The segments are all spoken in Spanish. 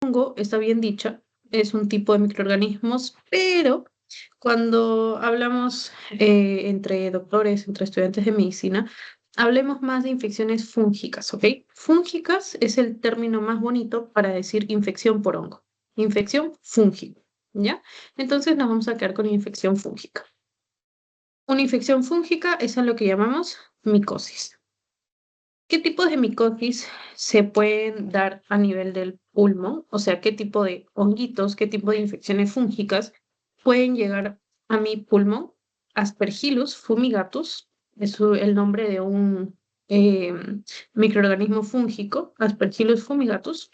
hongo está bien dicha, es un tipo de microorganismos, pero cuando hablamos entre doctores, entre estudiantes de medicina, hablemos más de infecciones fúngicas, ¿ok? Fúngicas es el término más bonito para decir infección por hongo. Infección fúngica, ¿ya? Entonces nos vamos a quedar con infección fúngica. Una infección fúngica es a lo que llamamos micosis. ¿Qué tipos de micosis se pueden dar a nivel del pulmón? O sea, ¿qué tipo de honguitos, qué tipo de infecciones fúngicas pueden llegar a mi pulmón? Aspergillus fumigatus es el nombre de un eh, microorganismo fúngico, Aspergillus fumigatus,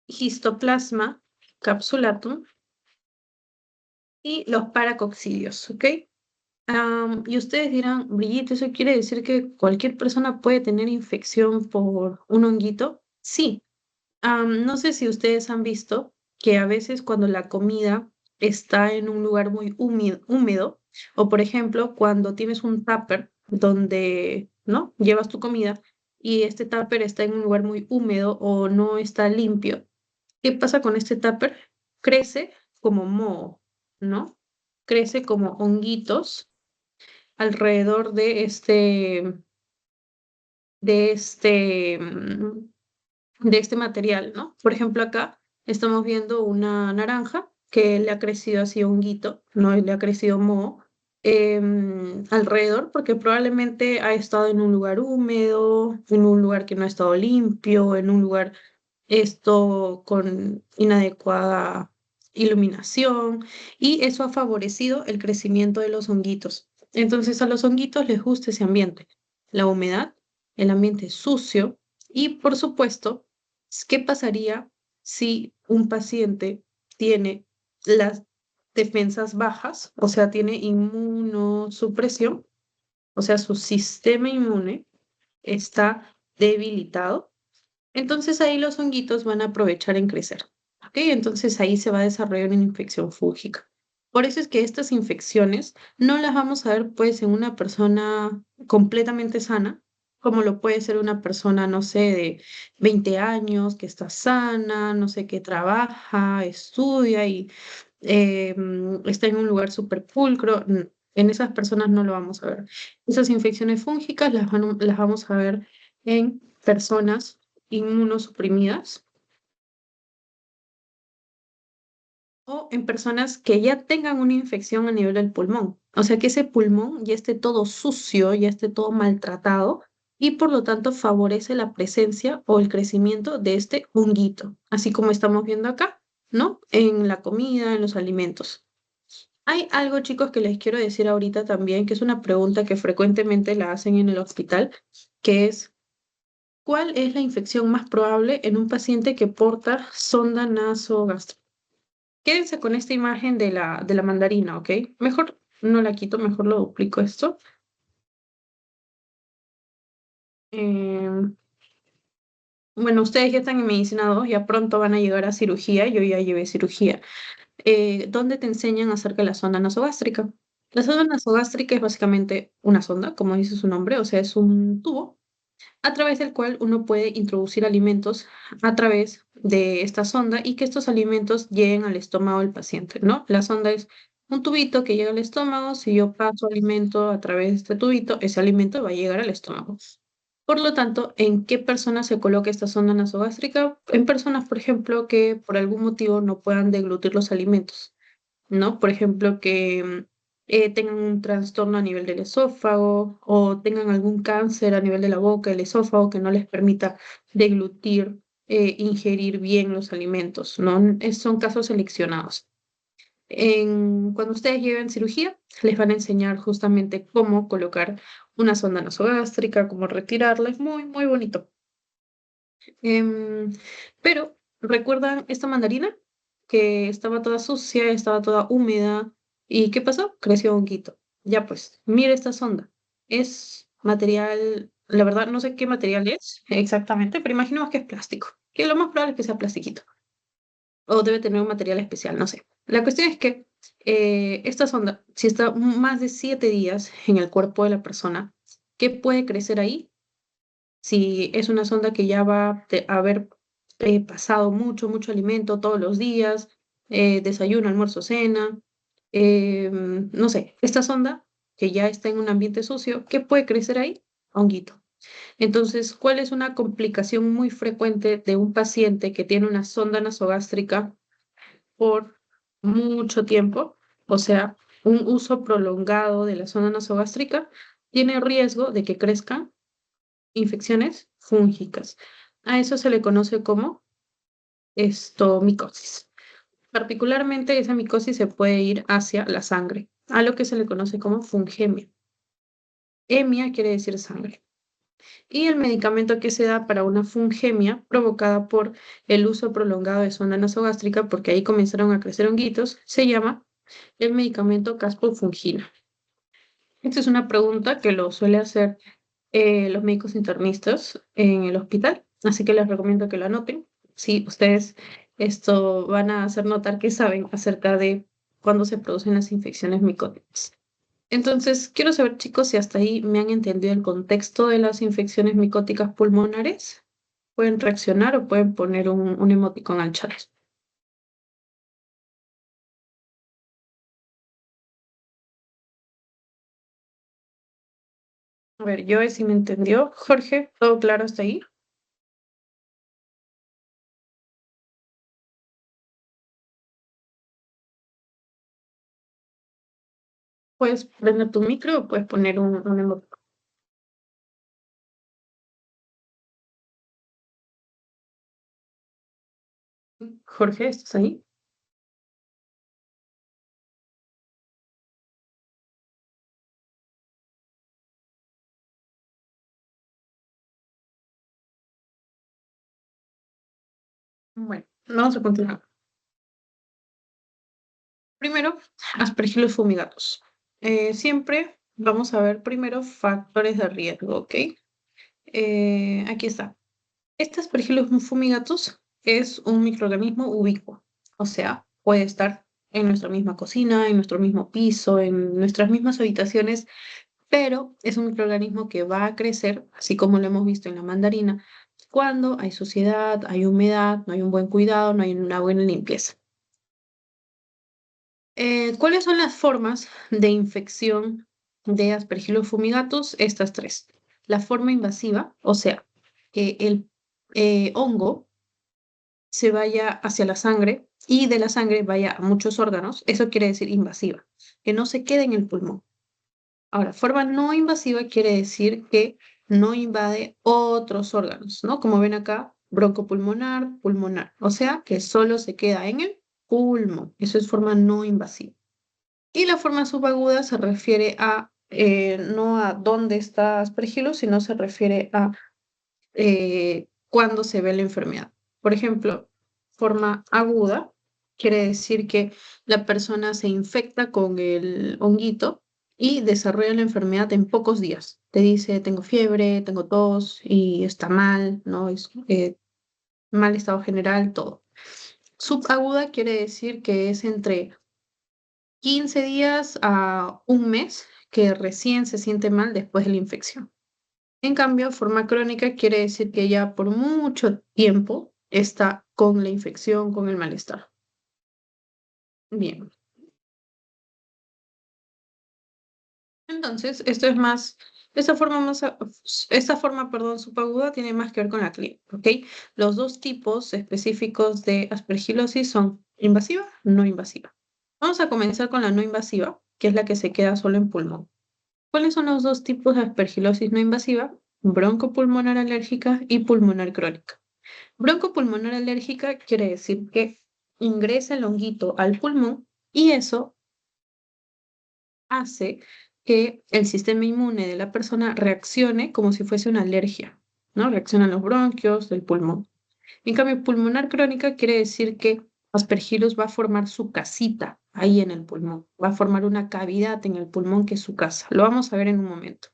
Histoplasma capsulatum y los paracoccidios, ¿ok? Y ustedes dirán, Brigitte, ¿eso quiere decir que cualquier persona puede tener infección por un honguito? Sí. No sé si ustedes han visto que a veces cuando la comida está en un lugar muy húmedo, o por ejemplo, cuando tienes un tupper donde, ¿no? Llevas tu comida y este tupper está en un lugar muy húmedo o no está limpio. ¿Qué pasa con este tupper? Crece como moho, ¿no? Crece como honguitos alrededor de este, mm, de este material, ¿no? Por ejemplo, acá estamos viendo una naranja que le ha crecido así honguito, ¿no? Y le ha crecido moho alrededor porque probablemente ha estado en un lugar húmedo, en un lugar que no ha estado limpio, en un lugar esto con inadecuada iluminación y eso ha favorecido el crecimiento de los honguitos. Entonces a los honguitos les gusta ese ambiente, la humedad, el ambiente sucio y por supuesto, ¿qué pasaría si un paciente tiene las defensas bajas, o sea, tiene inmunosupresión, o sea, su sistema inmune está debilitado? Entonces ahí los honguitos van a aprovechar en crecer. ¿Ok? Entonces ahí se va a desarrollar una infección fúngica. Por eso es que estas infecciones no las vamos a ver pues en una persona completamente sana, como lo puede ser una persona, no sé, de 20 años, que está sana, no sé, que trabaja, estudia y está en un lugar súper pulcro. En esas personas no lo vamos a ver. Esas infecciones fúngicas las vamos a ver en personas inmunosuprimidas o en personas que ya tengan una infección a nivel del pulmón. O sea, que ese pulmón ya esté todo sucio, ya esté todo maltratado y por lo tanto favorece la presencia o el crecimiento de este honguito, así como estamos viendo acá, ¿no? En la comida, en los alimentos. Hay algo, chicos, que les quiero decir ahorita también, que es una pregunta que frecuentemente la hacen en el hospital, que es, ¿cuál es la infección más probable en un paciente que porta sonda nasogástrica? Quédense con esta imagen de la mandarina, ¿ok? Mejor no la quito, mejor lo duplico esto. Eh, bueno, ustedes ya están en medicina 2, ya pronto van a llegar a cirugía, yo ya llevé cirugía, donde te enseñan acerca de la sonda nasogástrica. La sonda nasogástrica es básicamente una sonda, como dice su nombre, o sea, es un tubo a través del cual uno puede introducir alimentos a través de esta sonda y que estos alimentos lleguen al estómago del paciente, ¿no? La sonda es un tubito que llega al estómago, si yo paso alimento a través de este tubito, ese alimento va a llegar al estómago. Por lo tanto, ¿en qué personas se coloca esta sonda nasogástrica? En personas, por ejemplo, que por algún motivo no puedan deglutir los alimentos, ¿no? Por ejemplo, que tengan un trastorno a nivel del esófago o tengan algún cáncer a nivel de la boca, del esófago, que no les permita deglutir, ingerir bien los alimentos, ¿no? Son casos seleccionados. Cuando ustedes lleven cirugía, les van a enseñar justamente cómo colocar una sonda nasogástrica, cómo retirarla. Es muy, muy bonito. Em, pero, ¿recuerdan esta mandarina? Que estaba toda sucia, estaba toda húmeda. ¿Y qué pasó? Creció honguito. Ya pues, mira esta sonda. Es material, la verdad no sé qué material es exactamente, pero imaginemos que es plástico. Que lo más probable es que sea plastiquito. O debe tener un material especial, no sé. La cuestión es que esta sonda, si está más de 7 días en el cuerpo de la persona, ¿qué puede crecer ahí? Si es una sonda que ya va a haber pasado mucho alimento todos los días, desayuno, almuerzo, cena, no sé, esta sonda que ya está en un ambiente sucio, ¿qué puede crecer ahí? Honguito. Entonces, ¿cuál es una complicación muy frecuente de un paciente que tiene una sonda nasogástrica por mucho tiempo? O sea, un uso prolongado de la sonda nasogástrica tiene riesgo de que crezcan infecciones fúngicas. A eso se le conoce como micosis. Particularmente esa micosis se puede ir hacia la sangre, a lo que se le conoce como fungemia. Hemia quiere decir sangre. Y el medicamento que se da para una fungemia provocada por el uso prolongado de sonda nasogástrica, porque ahí comenzaron a crecer honguitos, se llama el medicamento caspofungina. Esta es una pregunta que lo suele hacer los médicos internistas en el hospital, así que les recomiendo que lo anoten. Si ustedes esto van a hacer notar que saben acerca de cuándo se producen las infecciones micóticas. Entonces, quiero saber, chicos, si hasta ahí me han entendido el contexto de las infecciones micóticas pulmonares. Pueden reaccionar o pueden poner un emoticón al chat. A ver, yo si me entendió. Jorge, ¿todo claro hasta ahí? Puedes prender tu micro o puedes poner un emoticón. Jorge, ¿estás ahí? Bueno, vamos a continuar. Primero, aspergillus fumigatus. Siempre vamos a ver primero factores de riesgo, ¿ok? Aquí está. Este Aspergillus fumigatus es un microorganismo ubicuo, o sea, puede estar en nuestra misma cocina, en nuestro mismo piso, en nuestras mismas habitaciones, pero es un microorganismo que va a crecer, así como lo hemos visto en la mandarina, cuando hay suciedad, hay humedad, no hay un buen cuidado, no hay una buena limpieza. ¿Cuáles son las formas de infección de Aspergillus fumigatus? Estas tres. La forma invasiva, o sea, que el hongo se vaya hacia la sangre y de la sangre vaya a muchos órganos, eso quiere decir invasiva, que no se quede en el pulmón. Ahora, forma no invasiva quiere decir que no invade otros órganos, ¿no? Como ven acá, broncopulmonar, pulmonar, o sea, que solo se queda en el pulmón. Eso es forma no invasiva. Y la forma subaguda se refiere a, no a dónde está Aspergillus, sino se refiere a cuándo se ve la enfermedad. Por ejemplo, forma aguda quiere decir que la persona se infecta con el honguito y desarrolla la enfermedad en pocos días. Te dice, tengo fiebre, tengo tos y está mal, ¿no? Es mal estado general, todo. Subaguda quiere decir que es entre 15 días a un mes que recién se siente mal después de la infección. En cambio, forma crónica quiere decir que ya por mucho tiempo está con la infección, con el malestar. Bien, entonces esto es más, esta forma, perdón, subaguda tiene más que ver con la clínica, ¿ok? Los dos tipos específicos de aspergilosis son invasiva, no invasiva. Vamos a comenzar con la no invasiva, que es la que se queda solo en pulmón. ¿Cuáles son los dos tipos de aspergilosis no invasiva? Broncopulmonar alérgica y pulmonar crónica. Broncopulmonar alérgica quiere decir que ingresa el honguito al pulmón y eso hace que el sistema inmune de la persona reaccione como si fuese una alergia, ¿no? Reacciona a los bronquios del pulmón. En cambio, pulmonar crónica quiere decir que Aspergillus va a formar su casita ahí en el pulmón, va a formar una cavidad en el pulmón que es su casa. Lo vamos a ver en un momento.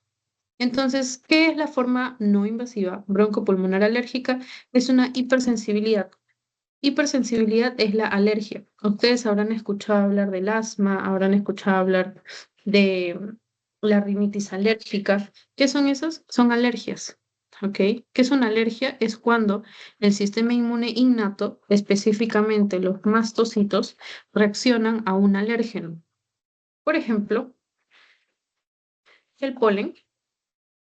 Entonces, ¿qué es la forma no invasiva? Broncopulmonar alérgica es una hipersensibilidad. Hipersensibilidad es la alergia. Ustedes habrán escuchado hablar del asma, habrán escuchado hablar de la rinitis alérgica. ¿Qué son esas? Son alergias. ¿ok? ¿Qué es una alergia? Es cuando el sistema inmune innato, específicamente los mastocitos, reaccionan a un alérgeno. Por ejemplo, el polen.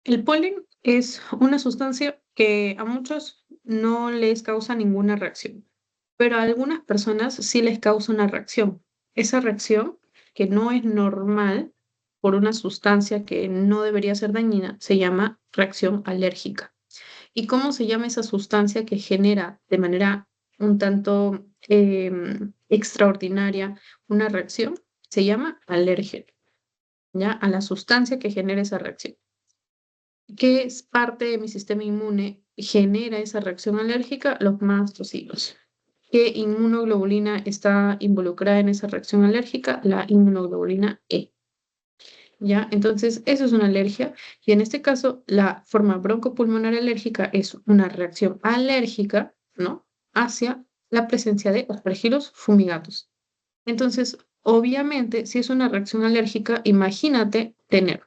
El polen es una sustancia que a muchos no les causa ninguna reacción, pero a algunas personas sí les causa una reacción. Esa reacción, que no es normal por una sustancia que no debería ser dañina, se llama reacción alérgica. ¿Y cómo se llama esa sustancia que genera de manera un tanto extraordinaria una reacción? Se llama alergia, ¿ya? A la sustancia que genera esa reacción. ¿Qué es parte de mi sistema inmune genera esa reacción alérgica? Los mastocitos. ¿Qué inmunoglobulina está involucrada en esa reacción alérgica? La inmunoglobulina E. ¿Ya? Entonces, eso es una alergia. Y en este caso, la forma broncopulmonar alérgica es una reacción alérgica, ¿no? Hacia la presencia de aspergillus fumigatus. Entonces, obviamente, si es una reacción alérgica, imagínate tener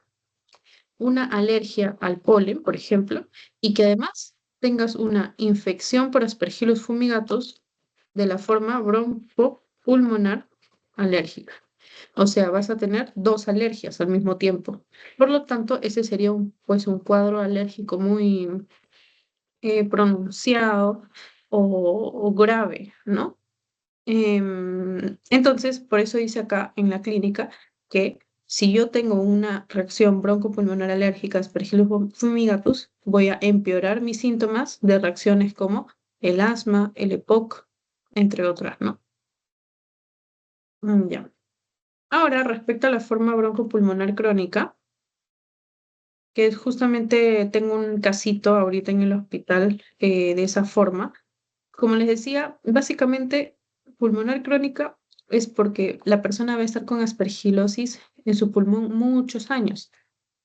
una alergia al polen, por ejemplo, y que además tengas una infección por Aspergillus fumigatus de la forma broncopulmonar alérgica. O sea, vas a tener dos alergias al mismo tiempo. Por lo tanto, ese sería pues, un cuadro alérgico muy pronunciado o grave, ¿no? Entonces, por eso dice acá en la clínica que si yo tengo una reacción broncopulmonar alérgica a Aspergillus fumigatus, voy a empeorar mis síntomas de reacciones como el asma, el EPOC, entre otras, ¿no? Ya. Ahora, respecto a la forma broncopulmonar crónica, que es justamente tengo un casito ahorita en el hospital de esa forma. Como les decía, básicamente pulmonar crónica es porque la persona va a estar con aspergilosis en su pulmón muchos años.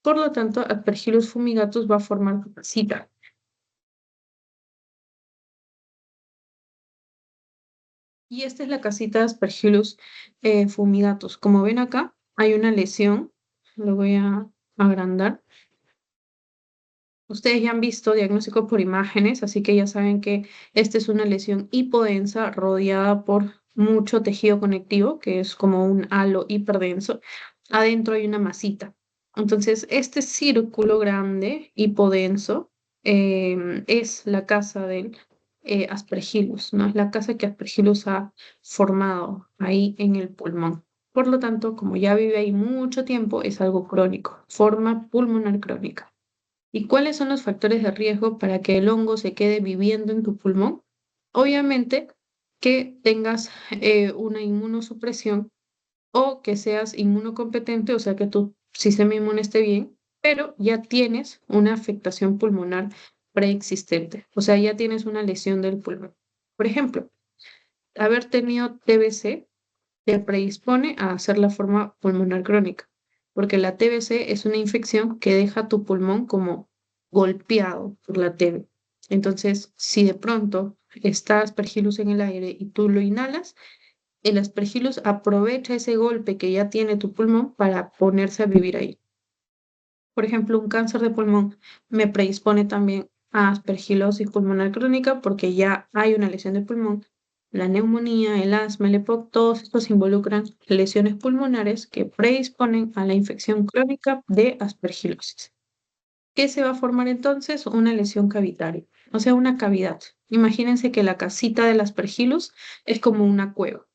Por lo tanto, Aspergillus fumigatus va a formar tu casita. Y esta es la casita de Aspergillus fumigatus. Como ven acá, hay una lesión. Lo voy a agrandar. Ustedes ya han visto diagnóstico por imágenes, así que ya saben que esta es una lesión hipodensa rodeada por mucho tejido conectivo, que es como un halo hiperdenso. Adentro hay una masita. Entonces, este círculo grande, hipodenso, es la casa del Aspergillus, ¿no? Es la casa que Aspergillus ha formado ahí en el pulmón. Por lo tanto, como ya vive ahí mucho tiempo, es algo crónico, forma pulmonar crónica. ¿Y cuáles son los factores de riesgo para que el hongo se quede viviendo en tu pulmón? Obviamente que tengas una inmunosupresión o que seas inmunocompetente, o sea que tu sistema inmune esté bien, pero ya tienes una afectación pulmonar preexistente, o sea, ya tienes una lesión del pulmón. Por ejemplo, haber tenido TBC te predispone a hacer la forma pulmonar crónica, porque la TBC es una infección que deja tu pulmón como golpeado por la TB. Entonces, si de pronto está aspergillus en el aire y tú lo inhalas, el aspergillus aprovecha ese golpe que ya tiene tu pulmón para ponerse a vivir ahí. Por ejemplo, un cáncer de pulmón me predispone también a aspergilosis pulmonar crónica porque ya hay una lesión de pulmón. La neumonía, el asma, el EPOC, todos estos involucran lesiones pulmonares que predisponen a la infección crónica de aspergilosis. ¿Qué se va a formar entonces? Una lesión cavitaria, o sea, una cavidad. Imagínense que la casita del aspergillus es como una cueva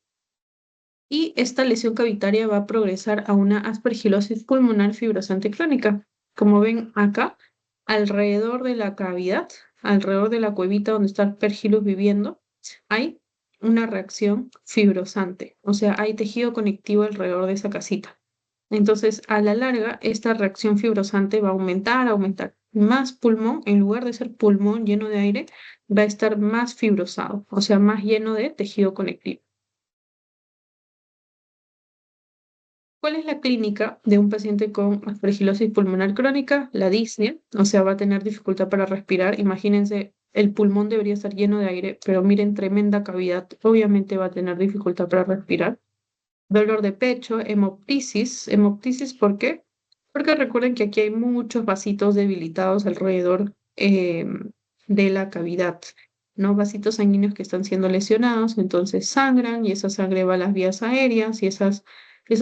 y esta lesión cavitaria va a progresar a una aspergilosis pulmonar fibrosante crónica. Como ven acá, alrededor de la cavidad, alrededor de la cuevita donde está Aspergillus viviendo, hay una reacción fibrosante, o sea, hay tejido conectivo alrededor de esa casita. Entonces, a la larga, esta reacción fibrosante va a aumentar, aumentar. Más pulmón, en lugar de ser pulmón lleno de aire, va a estar más fibrosado, o sea, más lleno de tejido conectivo. ¿Cuál es la clínica de un paciente con aspergilosis pulmonar crónica? La disnea, o sea, va a tener dificultad para respirar. Imagínense, el pulmón debería estar lleno de aire, pero miren, tremenda cavidad. Obviamente va a tener dificultad para respirar. Dolor de pecho, hemoptisis. ¿Hemoptisis por qué? Porque recuerden que aquí hay muchos vasitos debilitados alrededor de la cavidad, ¿no? Vasitos sanguíneos que están siendo lesionados, entonces sangran y esa sangre va a las vías aéreas y esa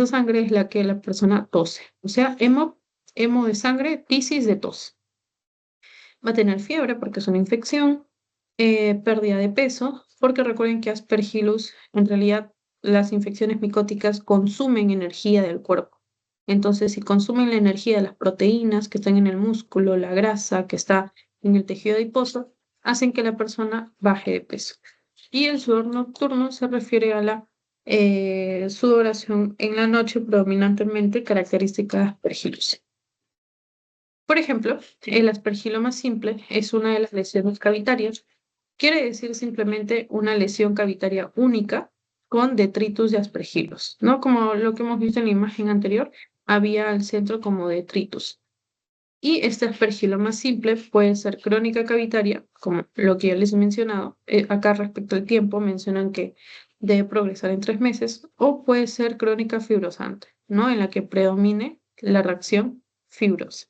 sangre es la que la persona tose. O sea, hemo de sangre, tisis de tos. Va a tener fiebre porque es una infección, pérdida de peso, porque recuerden que Aspergillus, en realidad las infecciones micóticas consumen energía del cuerpo. Entonces, si consumen la energía de las proteínas que están en el músculo, la grasa que está en el tejido adiposo, hacen que la persona baje de peso. Y el sudor nocturno se refiere a la sudoración en la noche predominantemente característica de Aspergillus. Por ejemplo, el aspergiloma simple es una de las lesiones cavitarias. Quiere decir simplemente una lesión cavitaria única con detritus de aspergilos, ¿no? Como lo que hemos visto en la imagen anterior, había al centro como detritus. Y este aspergiloma simple puede ser crónica cavitaria, como lo que ya les he mencionado. Acá respecto al tiempo mencionan que debe progresar en 3 meses, o puede ser crónica fibrosante, ¿no? En la que predomine la reacción fibrosa.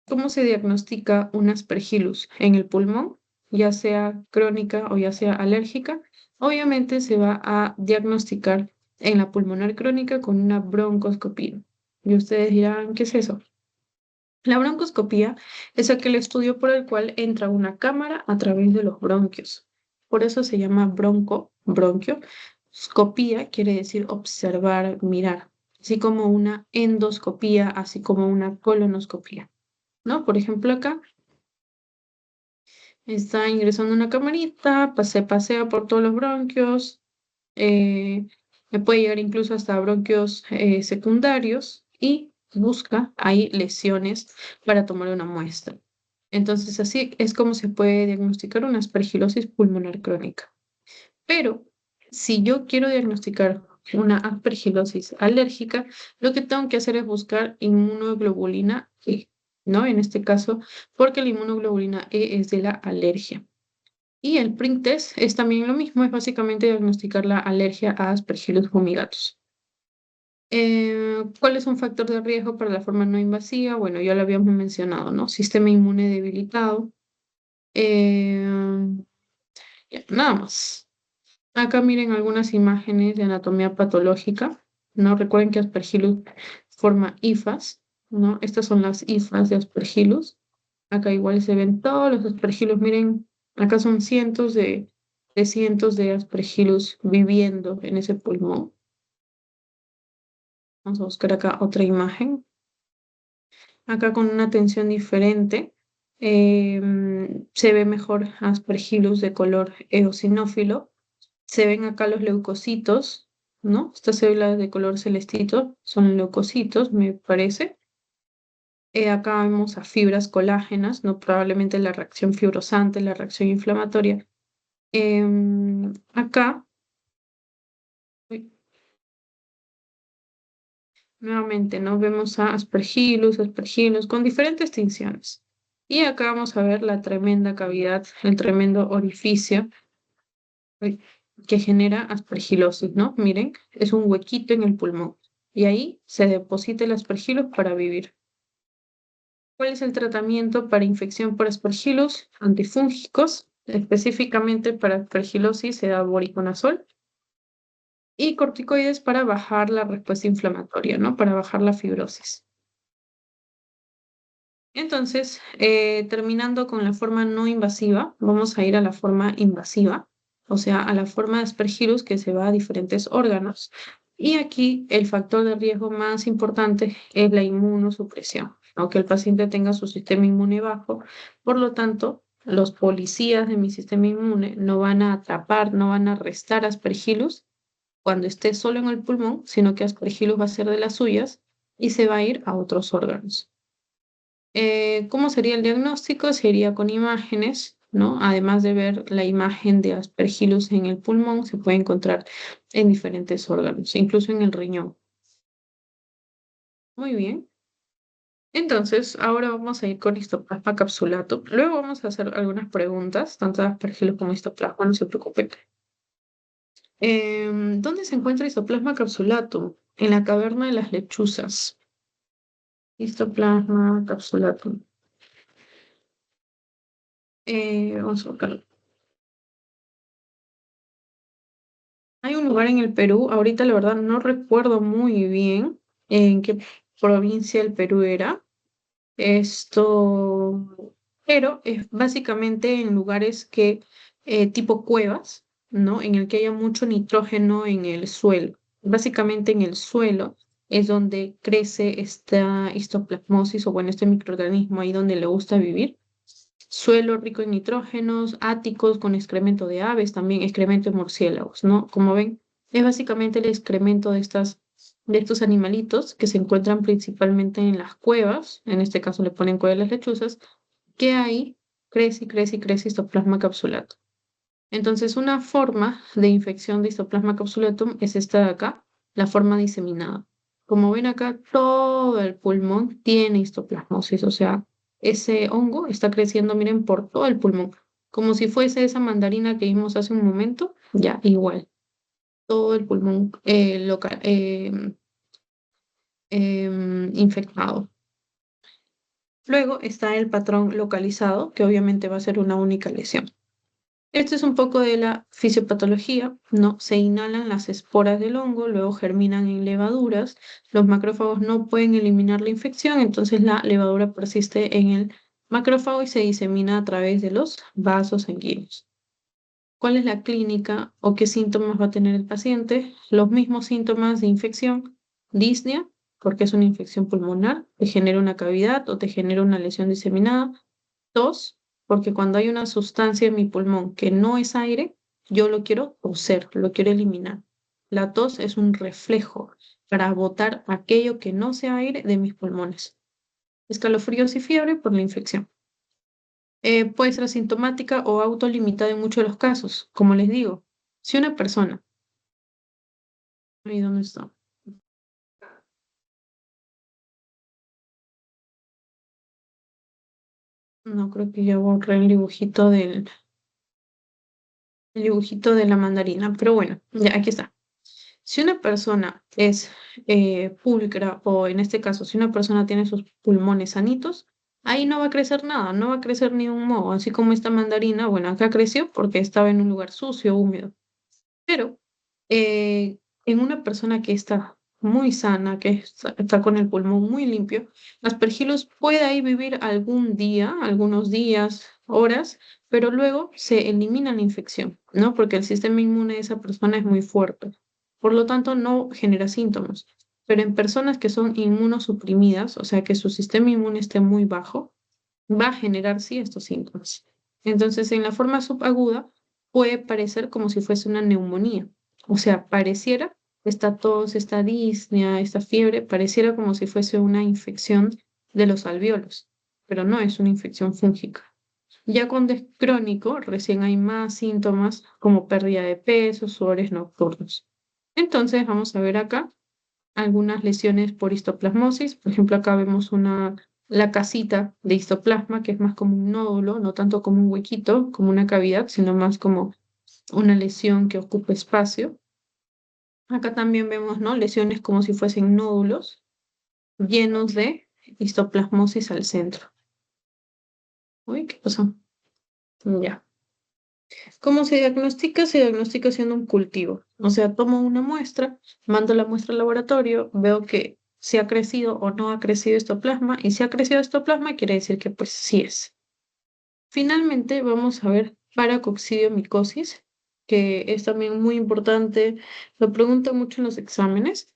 ¿Cómo se diagnostica un aspergillus en el pulmón, ya sea crónica o ya sea alérgica? Obviamente se va a diagnosticar en la pulmonar crónica con una broncoscopía. Y ustedes dirán, ¿qué es eso? La broncoscopía es aquel estudio por el cual entra una cámara a través de los bronquios. Por eso se llama bronquio. Scopía quiere decir observar, mirar, así como una endoscopía, así como una colonoscopía. ¿No? Por ejemplo, acá está ingresando una camarita, pasea por todos los bronquios, eh, puede llegar incluso hasta bronquios secundarios y busca ahí lesiones para tomar una muestra. Entonces, así es como se puede diagnosticar una aspergilosis pulmonar crónica. Pero si yo quiero diagnosticar una aspergilosis alérgica, lo que tengo que hacer es buscar inmunoglobulina E, ¿no? En este caso, porque la inmunoglobulina E es de la alergia. Y el PRINT test es también lo mismo, es básicamente diagnosticar la alergia a Aspergillus fumigatus. ¿Cuál es un factor de riesgo para la forma no invasiva? Bueno, ya lo habíamos mencionado, ¿no? Sistema inmune debilitado. Ya, nada más. Acá miren algunas imágenes de anatomía patológica, ¿no? Recuerden que Aspergillus forma hifas, ¿no? Estas son las hifas de Aspergillus. Acá igual se ven todos los Aspergillus. Miren, acá son cientos de Aspergillus viviendo en ese pulmón. Vamos a buscar acá otra imagen. Acá con una tensión diferente. Se ve mejor Aspergillus de color eosinófilo. Se ven acá los leucocitos, ¿no? Estas células de color celestito son leucocitos, me parece. Acá vemos a fibras colágenas, ¿no? Probablemente la reacción fibrosante, la reacción inflamatoria. Acá, uy, nuevamente, ¿no? Vemos a aspergillus con diferentes tinciones. Y acá vamos a ver la tremenda cavidad, el tremendo orificio uy, que genera aspergilosis, ¿no? Miren, es un huequito en el pulmón. Y ahí se deposita el aspergillus para vivir. ¿Cuál es el tratamiento para infección por aspergillus? Antifúngicos, específicamente para aspergilosis se da voriconazol y corticoides para bajar la respuesta inflamatoria, ¿no? Para bajar la fibrosis. Entonces, terminando con la forma no invasiva, vamos a ir a la forma invasiva, o sea, a la forma de aspergillus que se va a diferentes órganos. Y aquí el factor de riesgo más importante es la inmunosupresión, aunque el paciente tenga su sistema inmune bajo. Por lo tanto, los policías de mi sistema inmune no van a atrapar, no van a arrestar aspergillus cuando esté solo en el pulmón, sino que aspergillus va a ser de las suyas y se va a ir a otros órganos. ¿Cómo sería el diagnóstico? Sería con imágenes, ¿no? Además de ver la imagen de aspergillus en el pulmón, se puede encontrar en diferentes órganos, incluso en el riñón. Muy bien. Entonces, ahora vamos a ir con histoplasma capsulatum. Luego vamos a hacer algunas preguntas, tanto de aspergillus como histoplasma, no se preocupen. ¿Dónde se encuentra histoplasma capsulatum? En la caverna de las lechuzas. Histoplasma capsulatum. Vamos a buscar. Hay un lugar en el Perú, ahorita la verdad no recuerdo muy bien en qué provincia del Perú era esto, pero es básicamente en lugares que, tipo cuevas, ¿no? En el que haya mucho nitrógeno en el suelo. Básicamente en el suelo es donde crece esta histoplasmosis o bueno, este microorganismo ahí donde le gusta vivir. Suelo rico en nitrógenos, áticos con excremento de aves, también excremento de murciélagos, ¿no? Como ven, es básicamente el excremento de estos animalitos que se encuentran principalmente en las cuevas, en este caso le ponen cueva a las lechuzas, que ahí crece y crece y crece histoplasma capsulatum. Entonces, una forma de infección de histoplasma capsulatum es esta de acá, la forma diseminada. Como ven acá, todo el pulmón tiene histoplasmosis, o sea, ese hongo está creciendo, miren, por todo el pulmón, como si fuese esa mandarina que vimos hace un momento, ya, igual, todo el pulmón infectado. Luego está el patrón localizado, que obviamente va a ser una única lesión. Esto es un poco de la fisiopatología, ¿no? Se inhalan las esporas del hongo, luego germinan en levaduras. Los macrófagos no pueden eliminar la infección, entonces la levadura persiste en el macrófago y se disemina a través de los vasos sanguíneos. ¿Cuál es la clínica o qué síntomas va a tener el paciente? Los mismos síntomas de infección, disnea, porque es una infección pulmonar, te genera una cavidad o te genera una lesión diseminada. Tos, porque cuando hay una sustancia en mi pulmón que no es aire, yo lo quiero toser, lo quiero eliminar. La tos es un reflejo para botar aquello que no sea aire de mis pulmones. Escalofríos y fiebre por la infección. Puede ser asintomática o autolimitada en muchos de los casos. Como les digo, si una persona, ahí dónde está, no creo que ya borré el dibujito de la mandarina, pero bueno, ya aquí está. Si una persona es pulcra o en este caso, si una persona tiene sus pulmones sanitos, ahí no va a crecer nada, no va a crecer ni un moho, así como esta mandarina, bueno, acá creció porque estaba en un lugar sucio, húmedo. Pero en una persona que está muy sana, que está con el pulmón muy limpio, Aspergillus puede ahí vivir algún día, algunos días, horas, pero luego se elimina la infección, ¿no? Porque el sistema inmune de esa persona es muy fuerte. Por lo tanto, no genera síntomas. Pero en personas que son inmunosuprimidas, o sea, que su sistema inmune esté muy bajo, va a generar sí estos síntomas. Entonces, en la forma subaguda puede parecer como si fuese una neumonía. O sea, pareciera esta tos, esta disnea, esta fiebre, pareciera como si fuese una infección de los alvéolos, pero no es una infección fúngica. Ya cuando es crónico, recién hay más síntomas como pérdida de peso, sudores nocturnos. Entonces, vamos a ver acá algunas lesiones por histoplasmosis. Por ejemplo, acá vemos la casita de histoplasma, que es más como un nódulo, no tanto como un huequito, como una cavidad, sino más como una lesión que ocupa espacio. Acá también vemos, ¿no? Lesiones como si fuesen nódulos llenos de histoplasmosis al centro. Uy, ¿qué pasó? Ya. ¿Cómo se diagnostica? Se diagnostica haciendo un cultivo. O sea, tomo una muestra, mando la muestra al laboratorio, veo que si ha crecido o no ha crecido estoplasma, y si ha crecido estoplasma, quiere decir que pues sí es. Finalmente, vamos a ver paracoccidiomicosis, que es también muy importante, lo preguntan mucho en los exámenes.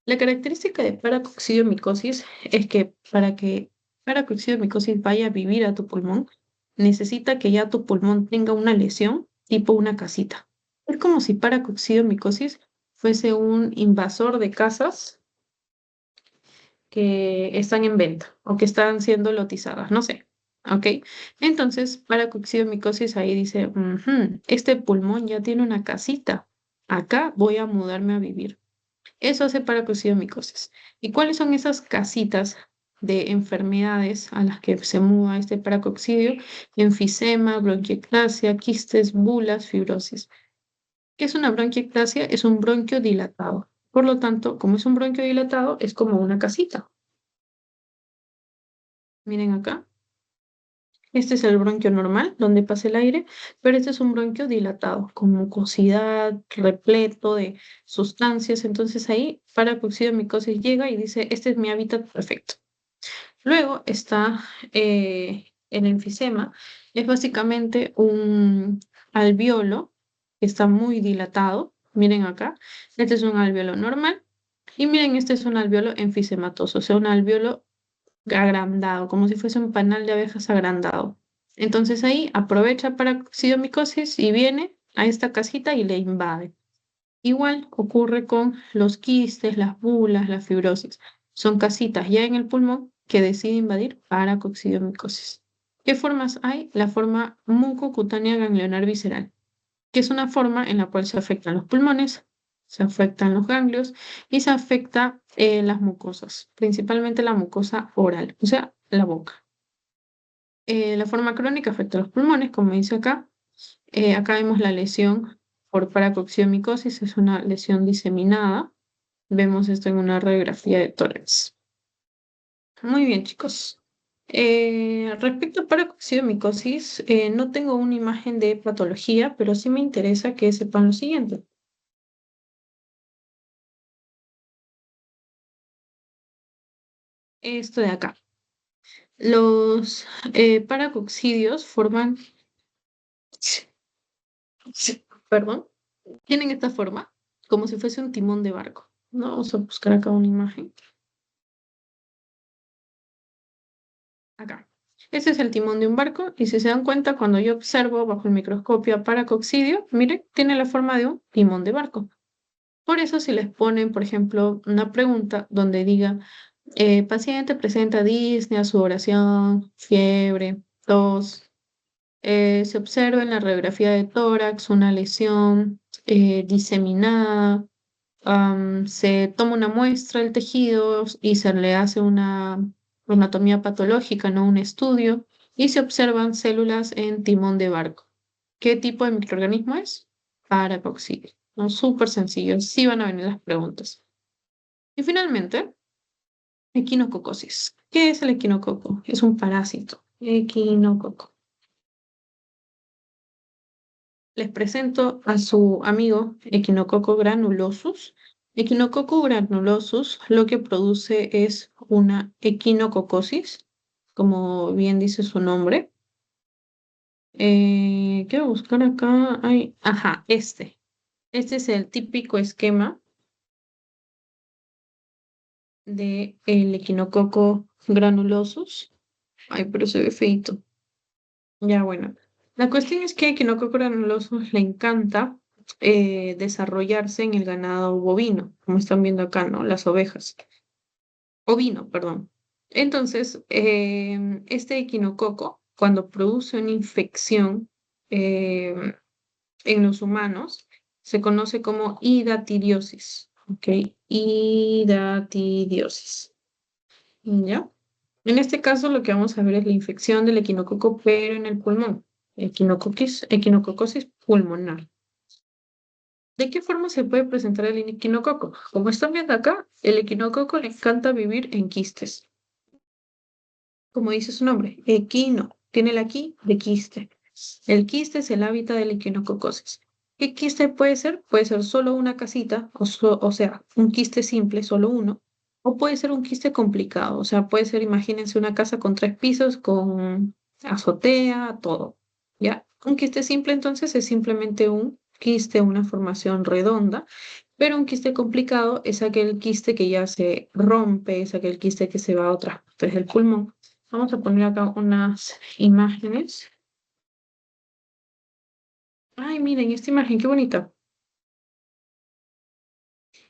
La característica de paracoccidiomicosis es que para que paracoccidiomicosis vaya a vivir a tu pulmón, necesita que ya tu pulmón tenga una lesión tipo una casita. Es como si paracoccidiomicosis fuese un invasor de casas que están en venta o que están siendo lotizadas, no sé. ¿Ok? Entonces, paracoccidiomicosis ahí dice, "Ujú, este pulmón ya tiene una casita. Acá voy a mudarme a vivir". Eso hace paracoccidiomicosis. ¿Y cuáles son esas casitas de enfermedades a las que se muda este paracoccidio? Enfisema, bronquiectasia, quistes, bulas, fibrosis. ¿Qué es una bronquiectasia? Es un bronquio dilatado. Por lo tanto, como es un bronquio dilatado, es como una casita. Miren acá. Este es el bronquio normal, donde pasa el aire, pero este es un bronquio dilatado, con mucosidad, repleto de sustancias. Entonces ahí paracoxidomicosis llega y dice, este es mi hábitat perfecto. Luego está el enfisema, es básicamente un alveolo que está muy dilatado. Miren acá, este es un alveolo normal y miren, este es un alveolo enfisematoso, o sea, un alveolo agrandado, como si fuese un panal de abejas agrandado. Entonces ahí aprovecha para coccidomicosis y viene a esta casita y le invade. Igual ocurre con los quistes, las bulas, la fibrosis. Son casitas ya en el pulmón que decide invadir para coccidiomicosis. ¿Qué formas hay? La forma mucocutánea ganglionar visceral, que es una forma en la cual se afectan los pulmones, se afectan los ganglios y se afecta las mucosas, principalmente la mucosa oral, o sea, la boca. La forma crónica afecta los pulmones, como dice acá. Acá vemos la lesión por paracocciomicosis, es una lesión diseminada. Vemos esto en una radiografía de tórax. Muy bien, chicos. Respecto a paracocciomicosis, no tengo una imagen de patología, pero sí me interesa que sepan lo siguiente. Esto de acá. Los paracoccidios forman, perdón, tienen esta forma, como si fuese un timón de barco, ¿no? Vamos a buscar acá una imagen. Acá. Este es el timón de un barco y si se dan cuenta, cuando yo observo bajo el microscopio a paracoccidio, miren, tiene la forma de un timón de barco. Por eso si les ponen, por ejemplo, una pregunta donde diga, paciente presenta disnea, sudoración, fiebre, tos, se observa en la radiografía de tórax una lesión diseminada, se toma una muestra del tejido y se le hace una anatomía patológica, no un estudio, y se observan células en timón de barco. ¿Qué tipo de microorganismo es? Paracoxidia. No, súper sencillo, sí van a venir las preguntas. Y finalmente, equinococosis. ¿Qué es el equinococo? Es un parásito. Equinococo. Les presento a su amigo Echinococcus granulosus. Echinococcus granulosus lo que produce es una equinococosis, como bien dice su nombre. Quiero buscar acá. Ajá, este. Este es el típico esquema de el Echinococcus granulosus. Ay, pero se ve feito. Ya, bueno. La cuestión es que a Echinococcus granulosus le encanta desarrollarse en el ganado bovino, como están viendo acá, ¿no? Las ovejas. Ovino, perdón. Entonces, este equinococo, cuando produce una infección em, en los humanos, se conoce como hidatidiosis, ¿ok? Hidatidiosis, ¿ya? En este caso, lo que vamos a ver es la infección del equinococo, pero en el pulmón. Equinococosis pulmonar. ¿De qué forma se puede presentar el equinococo? Como están viendo acá, el equinococo le encanta vivir en quistes. Como dice su nombre, equino, tiene el aquí de quiste. El quiste es el hábitat del equinococosis. ¿Qué quiste puede ser? Puede ser solo una casita, o sea, un quiste simple, solo uno, o puede ser un quiste complicado, o sea, puede ser, imagínense, una casa con 3 pisos, con azotea, todo, ¿ya? Un quiste simple entonces es simplemente un quiste, una formación redonda, pero un quiste complicado es aquel quiste que ya se rompe, es aquel quiste que se va a otras partes del pulmón. Vamos a poner acá unas imágenes. Ay, miren esta imagen, qué bonita.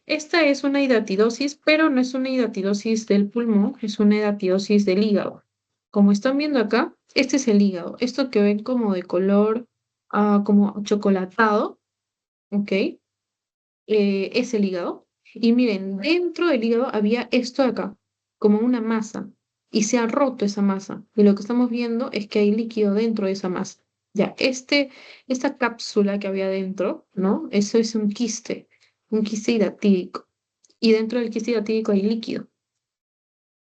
Esta es una hidatidosis, pero no es una hidatidosis del pulmón, es una hidatidosis del hígado. Como están viendo acá, este es el hígado. Esto que ven como de color como chocolatado, ¿ok? Es el hígado. Y miren, dentro del hígado había esto de acá, como una masa, y se ha roto esa masa. Y lo que estamos viendo es que hay líquido dentro de esa masa. Ya, esta cápsula que había dentro, ¿no? Eso es un quiste hidatídico. Y dentro del quiste hidatídico hay líquido.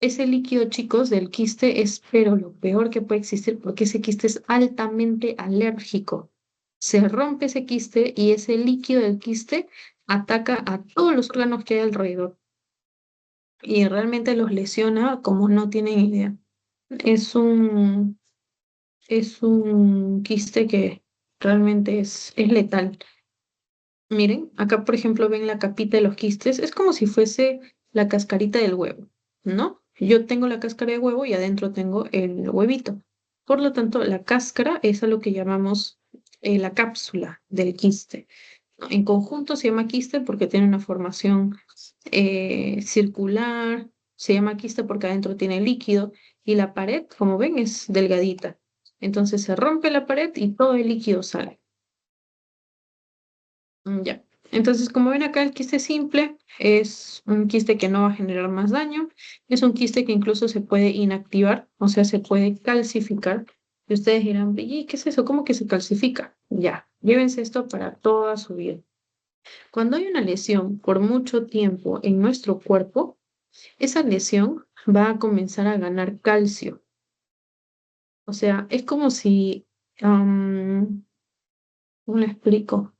Ese líquido, chicos, del quiste es pero lo peor que puede existir porque ese quiste es altamente alérgico. Se rompe ese quiste y ese líquido del quiste ataca a todos los órganos que hay alrededor y realmente los lesiona como no tienen idea. Es un, es un quiste que realmente es letal. Miren, acá por ejemplo ven la capita de los quistes, es como si fuese la cascarita del huevo, ¿no? Yo tengo la cáscara de huevo y adentro tengo el huevito. Por lo tanto, la cáscara es a lo que llamamos la cápsula del quiste, ¿no? En conjunto se llama quiste porque tiene una formación circular, se llama quiste porque adentro tiene líquido y la pared, como ven, es delgadita. Entonces se rompe la pared y todo el líquido sale. Ya. Entonces, como ven acá, el quiste simple es un quiste que no va a generar más daño. Es un quiste que incluso se puede inactivar, o sea, se puede calcificar. Y ustedes dirán, ¿y qué es eso? ¿Cómo que se calcifica? Ya, llévense esto para toda su vida. Cuando hay una lesión por mucho tiempo en nuestro cuerpo, esa lesión va a comenzar a ganar calcio. O sea, es como si, ¿cómo le explico?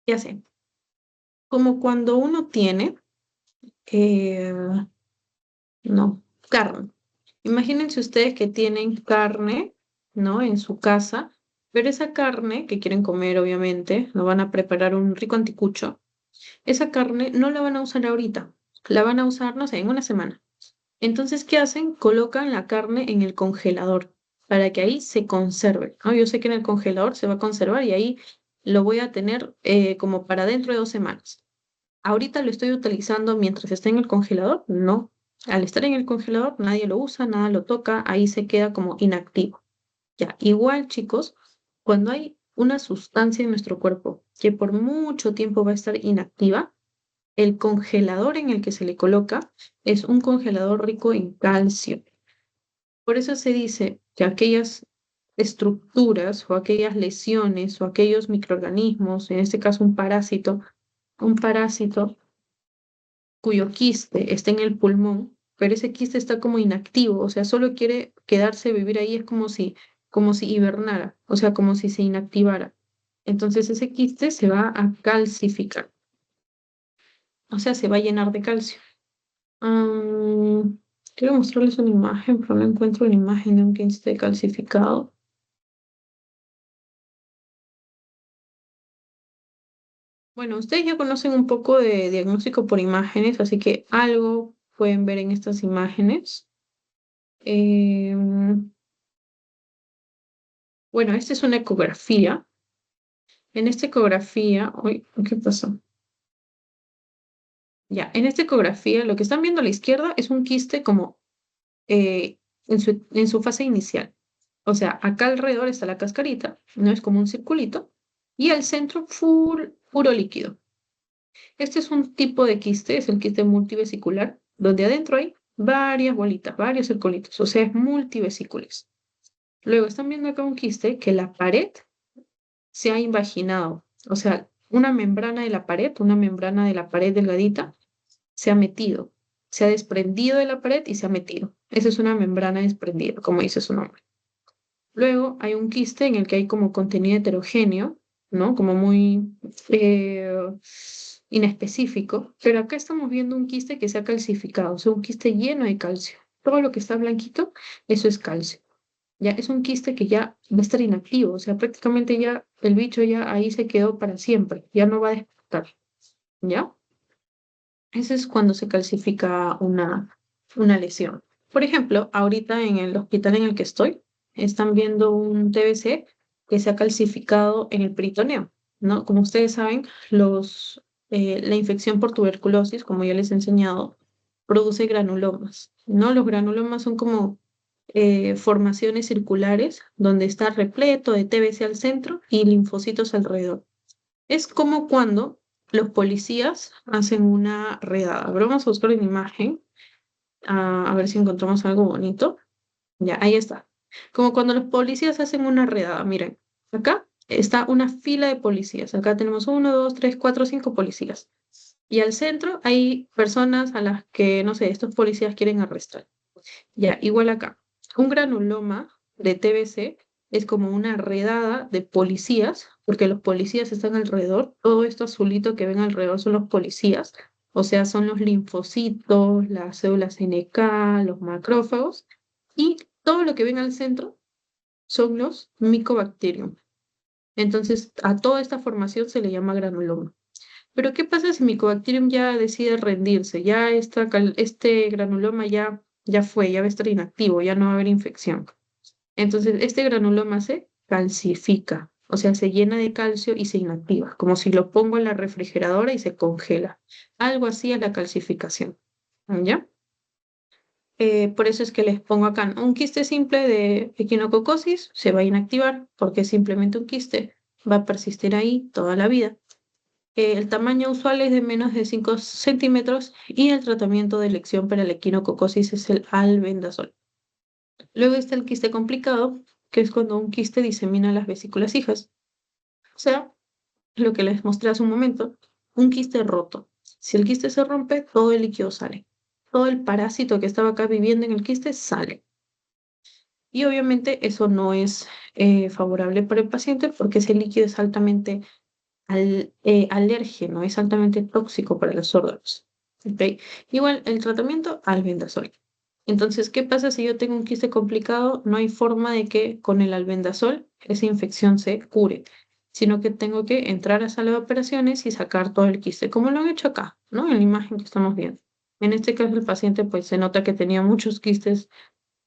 Ya sé, como cuando uno tiene eh, no, carne. Imagínense ustedes que tienen carne, ¿no? En su casa, pero esa carne que quieren comer, obviamente, lo van a preparar un rico anticucho. Esa carne no la van a usar ahorita, la van a usar, no sé, en una semana. Entonces, ¿qué hacen? Colocan la carne en el congelador para que ahí se conserve, ¿no? Yo sé que en el congelador se va a conservar y ahí lo voy a tener como para dentro de 2 semanas. ¿Ahorita lo estoy utilizando mientras está en el congelador? No. Al estar en el congelador, nadie lo usa, nada lo toca, ahí se queda como inactivo. Ya, igual, chicos, cuando hay una sustancia en nuestro cuerpo que por mucho tiempo va a estar inactiva, el congelador en el que se le coloca es un congelador rico en calcio. Por eso se dice que aquellas estructuras o aquellas lesiones o aquellos microorganismos, en este caso un parásito cuyo quiste está en el pulmón, pero ese quiste está como inactivo, o sea, solo quiere quedarse, vivir ahí, es como si hibernara, o sea, como si se inactivara. Entonces ese quiste se va a calcificar, o sea, se va a llenar de calcio. Quiero mostrarles una imagen, pero no encuentro una imagen de un quiste calcificado. Bueno, ustedes ya conocen un poco de diagnóstico por imágenes, así que algo pueden ver en estas imágenes. Em, bueno, esta es una ecografía. En esta ecografía, uy, ¿qué pasó? Ya, en esta ecografía lo que están viendo a la izquierda es un quiste como en su fase inicial. O sea, acá alrededor está la cascarita, no es como un circulito, y al centro full, puro líquido. Este es un tipo de quiste, es el quiste multivesicular, donde adentro hay varias bolitas, varios circulitos, o sea, es multivesículos. Luego están viendo acá un quiste que la pared se ha invaginado, o sea, una membrana de la pared delgadita, se ha metido, se ha desprendido de la pared y se ha metido. Esa es una membrana desprendida, como dice su nombre. Luego hay un quiste en el que hay como contenido heterogéneo, ¿no? Como muy eh, inespecífico, pero acá estamos viendo un quiste que se ha calcificado, o sea, un quiste lleno de calcio. Todo lo que está blanquito, eso es calcio. Ya es un quiste que ya va a estar inactivo, o sea, prácticamente ya el bicho ya ahí se quedó para siempre, ya no va a despertar, ¿ya? Ese es cuando se calcifica una lesión. Por ejemplo, ahorita en el hospital en el que estoy, están viendo un TBC que se ha calcificado en el peritoneo, ¿no? Como ustedes saben, la infección por tuberculosis, como ya les he enseñado, produce granulomas, ¿no? Los granulomas son como formaciones circulares donde está repleto de TBC al centro y linfocitos alrededor. Es como cuando los policías hacen una redada. Pero vamos a buscar una imagen, a ver si encontramos algo bonito. Ya, ahí está. Como cuando los policías hacen una redada. Miren, acá está una fila de policías. Acá tenemos 1, 2, 3, 4, 5 policías. Y al centro hay personas a las que, no sé, estos policías quieren arrestar. Ya, igual acá. Un granuloma de TBC es como una redada de policías, porque los policías están alrededor. Todo esto azulito que ven alrededor son los policías, o sea, son los linfocitos, las células NK, los macrófagos, y todo lo que ven al centro son los Mycobacterium. Entonces, a toda esta formación se le llama granuloma. Pero, ¿qué pasa si Mycobacterium ya decide rendirse? Ya este granuloma ya fue, ya va a estar inactivo, ya no va a haber infección. Entonces, este granuloma se calcifica, o sea, se llena de calcio y se inactiva, como si lo pongo en la refrigeradora y se congela. Algo así es la calcificación. ¿Ya? Por eso es que les pongo acá, ¿no? Un quiste simple de equinococosis se va a inactivar porque es simplemente un quiste, va a persistir ahí toda la vida. El tamaño usual es de menos de 5 centímetros y el tratamiento de elección para el equinococosis es el albendazol. Luego está el quiste complicado, que es cuando un quiste disemina las vesículas hijas. O sea, lo que les mostré hace un momento, un quiste roto. Si el quiste se rompe, todo el líquido sale. Todo el parásito que estaba acá viviendo en el quiste sale. Y obviamente eso no es favorable para el paciente porque ese líquido es altamente alérgeno, es altamente tóxico para los órganos. ¿Ok? Igual el tratamiento albendazol. Entonces, ¿qué pasa si yo tengo un quiste complicado? No hay forma de que con el albendazol esa infección se cure, sino que tengo que entrar a sala de operaciones y sacar todo el quiste, como lo han hecho acá, ¿no? En la imagen que estamos viendo. En este caso, el paciente pues se nota que tenía muchos quistes,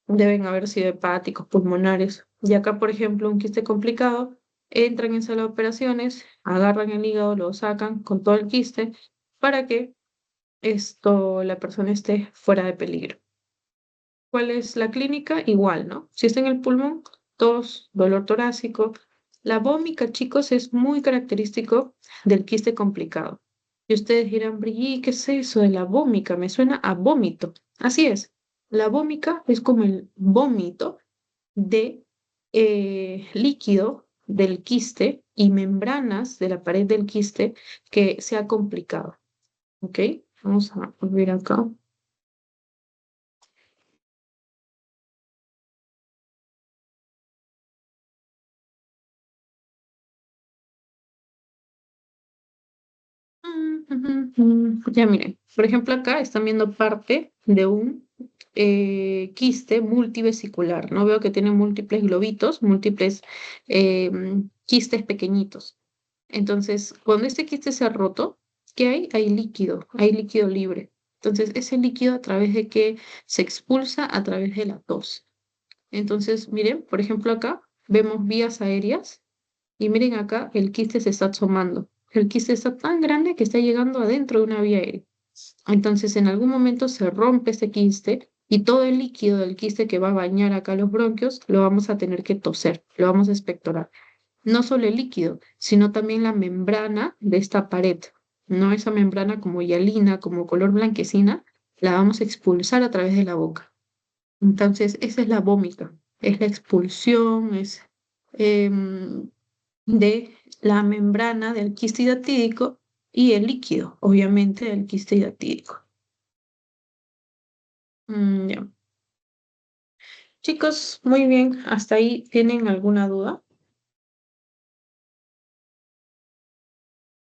deben haber sido hepáticos, pulmonares. Y acá, por ejemplo, un quiste complicado, entran en sala de operaciones, agarran el hígado, lo sacan con todo el quiste para que la persona esté fuera de peligro. ¿Cuál es la clínica? Igual, ¿no? Si está en el pulmón, tos, dolor torácico. La vómica, chicos, es muy característico del quiste complicado. Y ustedes dirán, Brigitte, ¿qué es eso de la vómica? Me suena a vómito. Así es. La vómica es como el vómito de líquido del quiste y membranas de la pared del quiste que se ha complicado. ¿Ok? Vamos a volver acá. Ya miren, por ejemplo acá están viendo parte de un quiste multivesicular, ¿no? Veo que tiene múltiples globitos, múltiples quistes pequeñitos. Entonces, cuando este quiste se ha roto, ¿qué hay? Hay líquido libre. Entonces, ese líquido a través de que se expulsa a través de la tos. Entonces, miren, por ejemplo acá vemos vías aéreas y miren acá, el quiste se está asomando. El quiste está tan grande que está llegando adentro de una vía aérea. Entonces, en algún momento se rompe ese quiste y todo el líquido del quiste que va a bañar acá los bronquios lo vamos a tener que toser, lo vamos a expectorar. No solo el líquido, sino también la membrana de esta pared. No esa membrana como hialina, como color blanquecina, la vamos a expulsar a través de la boca. Entonces, esa es la vómita, es la expulsión, es em, de la membrana del quiste hidatídico y el líquido, obviamente, del quiste hidatídico. Ya. Chicos, muy bien, hasta ahí, ¿tienen alguna duda?